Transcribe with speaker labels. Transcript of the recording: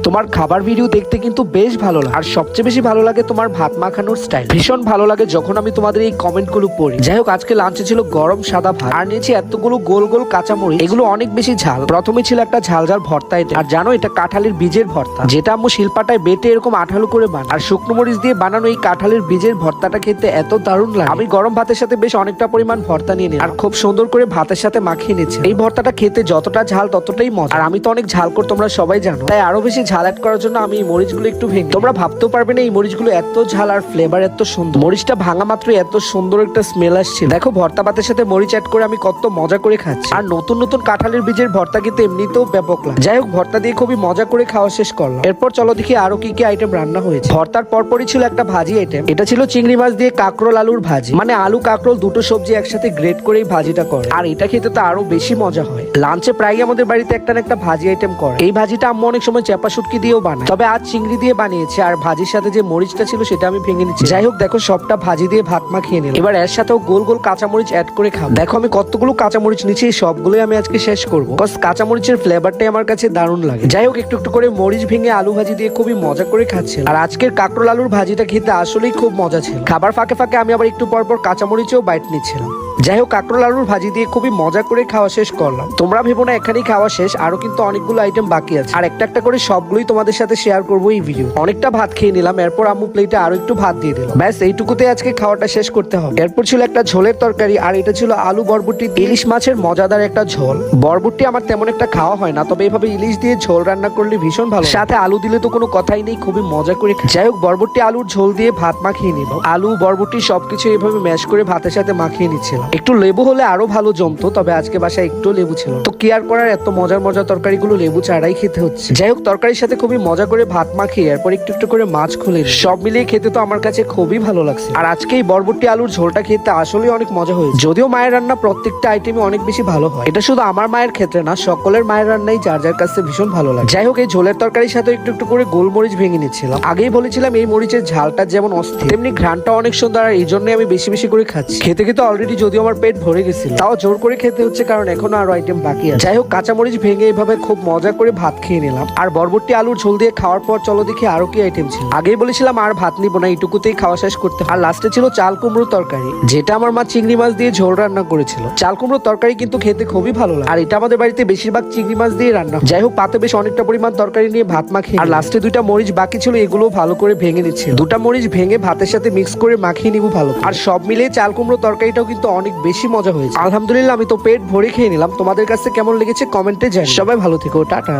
Speaker 1: তোমার খাবার ভিডিও দেখতে কিন্তু বেশ ভালো লাগে, আর সবচেয়ে বেশি ভালো লাগে তোমার ভাত মাখানোর স্টাইল। ভীষণ ভালো লাগে যখন আমি তোমাদের এই কমেন্টগুলো পড়ি। যাই হোক, আজকে লাঞ্চে ছিল গরম সাদা ভাত, আর নিয়েছি এতগুলো গোল গোল কাঁচামরিচ। এগুলো অনেক বেশি ঝাল। প্রথমে ছিল একটা ঝাল ঝাল ভর্তা, আর জানো এটা কাঁঠালের বীজের ভর্তা, যেটা আম্মু শিলপাটায় বেটে এরকম আঠালো করে বানায়। আর শুকনো মরিচ দিয়ে বানানো এই কাঁঠালের বীজের ভর্তাটা খেতে এত দারুণ লাগে। আমি গরম ভাতের সাথে বেশ অনেকটা পরিমাণ ভর্তা নিয়ে নিই, আর খুব সুন্দর করে ভাতের সাথে মাখিয়ে নিচ্ছি। এই ভর্তাটা খেতে যতটা ঝাল ততটাই মজা। আর আমি তো অনেক ঝাল করে, তোমরা সবাই জানো, তাই আরো বেশি ঝাল অ্যাড করার জন্য আমি এই মরিচগুলো একটু ভেঙে, তোমরা ভাবতেও পারবে না এই মরিচগুলো এত ঝাল আর ফ্লেভার এত সুন্দর। মরিচটা ভাঙা মাত্র এত সুন্দর একটা স্মেল আসছে। দেখো ভর্তা ভাতের সাথে মরিচ অ্যাড করে আমি কত মজা করে খাচ্ছি। আর নতুন নতুন কাঁঠালের বীজের ভর্তা কিন্তু এমনিতেও ব্যাপক লাগে। যাই হোক, ভর্তা দিয়ে খুবই মজা করে খাওয়া শেষ করলাম। এরপর চলো দেখি আরো কি কি আইটেম রান্না হয়েছে। ভর্তার পরপরই ছিল একটা ভাজি আইটেম। এটা ছিল চিংড়ি মাছ দিয়ে কাঁকরোল আলুর ভাজি, মানে আলু কাঁকরোল দুটো সবজি একসাথে গ্রেট করে এই ভাজিটা করে, আর এটা খেতে তো আরো বেশি মজা হয়। লাঞ্চে প্রায় আমাদের বাড়িতে একটা না একটা ভাজি আইটেম করে। এই ভাজিটা আম্মু অনেক সময় চেপা শুটকি দিয়েও বানায়, তবে আজ চিংড়ি দিয়ে বানিয়েছে। আর ভাজির সাথে যে মরিচটা ছিল সেটা আমি ভেঙে নিচ্ছি। যাই হোক, দেখো সবটা ভাজি দিয়ে ভাত মাখিয়ে নিলাম। এবার এর সাথেও গোল গোল কাঁচামরিচ অ্যাড করে খাবো। দেখো আমি কতগুলো কাঁচামরিচ নিচ্ছি, সবগুলোই আমি আজকে শেষ করবো, বিকজ কাঁচামরিচের ফ্লেভারটাই আমার কাছে দারুণ লাগে। যাই হোক, একটু একটু করে মরিচ ভেঙে আলু ভাজি দিয়ে খুবই মজা করে খাচ্ছি। আর আজকের কাঁকরোল আলুর ভাজিটা খেতে আসলেই খুব মজা ছিল। খাবার ফাঁকে ফাঁকে আমি আবার একটু পর পর কাঁচামরিচেও বাইট নিচ্ছিলাম। যাই হোক, কাঁকরোল আলুর ভাজি দিয়ে খুবই মজা করে খাওয়া শেষ করলাম। তোমরা ভেবো না এখানেই খাওয়া শেষ, আরো কিন্তু অনেকগুলো আইটেম বাকি আছে, আর একটা একটা করে সবগুলোই তোমাদের সাথে শেয়ার করবো এই ভিডিও। অনেকটা ভাত খেয়ে নিলাম, এরপর আম্মু প্লেটে আরো একটু ভাত দিয়ে দিল। ব্যাস এইটুকুতে আজকে খাওয়াটা শেষ করতে হবে। এরপর ছিল একটা ঝোলের তরকারি, আর এটা ছিল আলু বরবটি ইলিশ মাছের মজাদার একটা ঝোল। বরবটি আমার তেমন একটা খাওয়া হয় না, তবে এভাবে ইলিশ দিয়ে ঝোল রান্না করলে ভীষণ ভালো। সাথে আলু দিলে তো কোনো কথাই নেই, খুবই মজা করে। যাই হোক, বরবটি আলুর ঝোল দিয়ে ভাত মাখিয়ে নিল। আলু বরবটি সবকিছু এভাবে ম্যাশ করে ভাতের সাথে মাখিয়ে নিচ্ছিলাম। একটু লেবু হলে আরো ভালো জমতো, তবে আজকে বাসায় একটু লেবু ছিল, তো কি আর করার, এত মজার মজার তরকারিগুলো লেবু ছাড়াই খেতে হচ্ছে। যাই হোক, তরকারির সাথে খুবই মজা করে ভাত মাখিয়ে এরপর একটু একটু করে মাছ খুলে সব মিলিয়ে খেতে তো আমার কাছে খুবই ভালো লাগছে। আর আজকে এই বরবটি আলুর ঝোলটা খেতে আসলে অনেক মজা হয়েছে। যদিও মায়ের রান্না প্রত্যেকটা আইটেমে অনেক বেশি ভালো হয়, এটা শুধু আমার মায়ের ক্ষেত্রে না, সকলের মায়ের রান্নাই যার যার কাছে ভীষণ ভালো লাগে। যাই হোক, এই ঝোলের তরকারির সাথে একটু একটু করে গোলমরিচ ভেঙে নিচ্ছিলাম। আগেই বলেছিলাম এই মরিচের ঝালটা যেমন অস্থির, তেমনি ঘ্রাণটা অনেক সুন্দর, আর এই জন্য আমি বেশি বেশি করে খাচ্ছি। খেতে খেতে অলরেডি যদিও আমার পেট ভরে গেছিল, তাও জোর করে খেতে হচ্ছে, কারণ এখনো আরো আইটেম বাকি আছে। যাই হোক, কাঁচামরিচ ভেঙে এইভাবে খুব মজা করে ভাত খেয়ে নিলাম। আর বরবটি আলুর ঝোল দিয়ে খাওয়ার পর চলো দেখি আরো কি আইটেম ছিল। আগেই বলেছিলাম আর ভাত নিব না, এইটুকুতেই খাওয়া শেষ করতে। আর লাস্টে ছিল চাল কুমড়োর তরকারি, যেটা আমার মা চিংড়ি মাছ দিয়ে ঝোল রান্না করেছিল। চাল কুমড়োর তরকারি কিন্তু খেতে খুবই ভালো লাগে, আর এটা আমাদের বাড়িতে বেশিরভাগ চিংড়ি মাছ দিয়ে রান্না। যাই হোক, পাতে বেশ অনেকটা পরিমাণ তরকারি নিয়ে ভাত মাখিয়ে, আর লাস্টে দুইটা মরিচ বাকি ছিল, এগুলো ভালো করে ভেঙে নিচ্ছে। দুটা মরিচ ভেঙে ভাতের সাথে মিক্স করে মাখিয়ে নিব ভালো। আর সব মিলিয়ে চাল কুমড়ো তরকারিটাও কিন্তু অনেক বেশি মজা হয়েছে। আলহামদুলিল্লাহ, আমি তো পেট ভরে খেয়ে নিলাম। তোমাদের কাছে কেমন লেগেছে কমেন্টে জানাও। সবাই ভালো থেকো, টাটা।